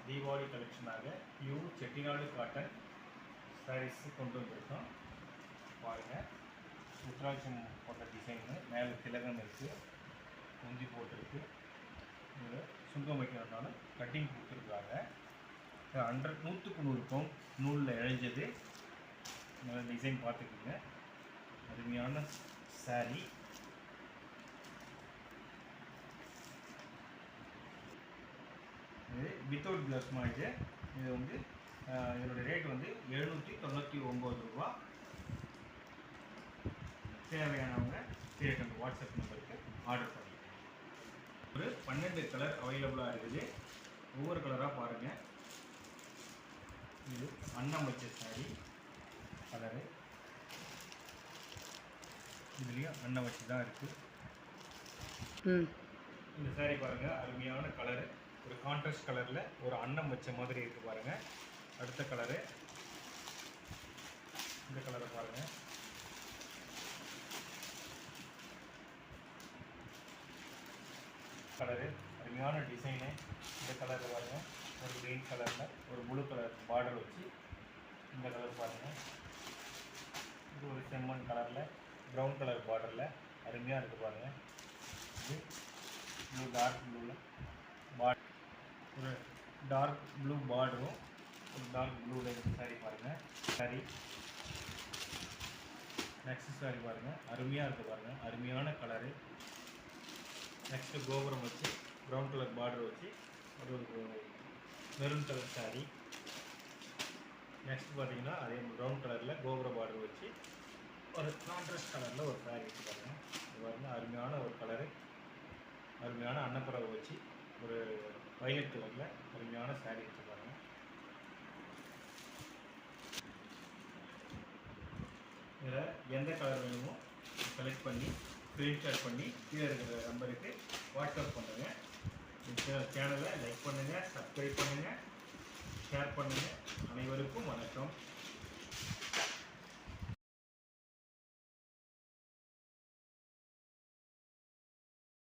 Deepavali கலெக்ஷனாக pure Chettinad cotton saris கொண்டு வந்திருக்கோம். பாருங்கள், ருத்ராட்சம் போட்ட டிசைனு, மேலே திலகம் இருக்குது, முந்தி போட்டிருக்கு. இது சுங்கம் வைக்கிறதுனால கட்டிங் கொடுத்துருக்காங்க. 100க்கு 100 பவுன் நூலில் இழைஞ்சது. நல்ல டிசைன் பார்த்துக்குங்க. அருமையான சாரீ. இது வித்தவுட் ப்ளவுஸ் மாதிரி. இது வந்து இதனுடைய ரேட் வந்து 799 ரூபா. தேவையானவங்க கீழே வாட்ஸ்அப் நம்பருக்கு ஆர்டர் பண்ணிக்கலாம். ஒரு 12 கலர் அவைலபிளாக இருக்குது. ஒவ்வொரு கலராக பாருங்கள். இது அன்னம் வச்ச சாரி கலரு. இதுலேயும் அன்னம் வச்சு தான் இருக்குது. இந்த சாரி பாருங்கள், அருமையான கலரு. ஒரு கான்ட்ராஸ்ட் கலரில் ஒரு அன்னம் வச்ச மாதிரி இருக்குது பாருங்கள். அடுத்த கலரு இந்த கலரை பாருங்கள். கலரு அருமையான டிசைனு. இந்த கலரில் பாருங்கள், ஒரு க்ரீன் கலரில் ஒரு ப்ளூ கலர் பார்டர் வச்சு இந்த கலர் பாருங்கள். இது ஒரு செம்மண் கலரில் ப்ரௌன் கலர் பார்டரில் அருமையாக இருக்குது பாருங்கள். இது ப்ளூ டார்க் ப்ளூவில் ஒரு டார்க் ப்ளூ பார்டரும் ஒரு டார்க் ப்ளூவில் இருக்குது. சாரி பாருங்கள். சாரி நெக்ஸ்ட் சாரி பாருங்கள், அருமையாக இருக்குது பாருங்கள். அருமையான கலரு. நெக்ஸ்ட்டு கோபுரம் வச்சு ப்ரௌன் கலர் பார்டர் வச்சு ஒரு மெரூன் கலர் சாரி. நெக்ஸ்ட் பார்த்தீங்கன்னா அதே ப்ரௌன் கலரில் கோபுர பார்டர் வச்சு ஒரு கான்ட்ராஸ்ட் கலரில் ஒரு சாரி வச்சு பாருங்கள். இது பாருங்கள், அருமையான ஒரு கலரு. அருமையான அன்னப்புறவை வச்சு ஒரு வயலட் கலரில் அருமையான சாரி வச்சு பாருங்கள். இதில் எந்த கலர் வேணுமோ செலக்ட் பண்ணி ஸ்க்ரீன்ஷாட் பண்ணி கீழே இருக்கிற நம்பருக்கு வாட்ஸ்அப் பண்ணுங்கள். இந்த சேனலை லைக் பண்ணுங்கள், சப்ஸ்கிரைப் பண்ணுங்கள், ஷேர் பண்ணுங்கள்.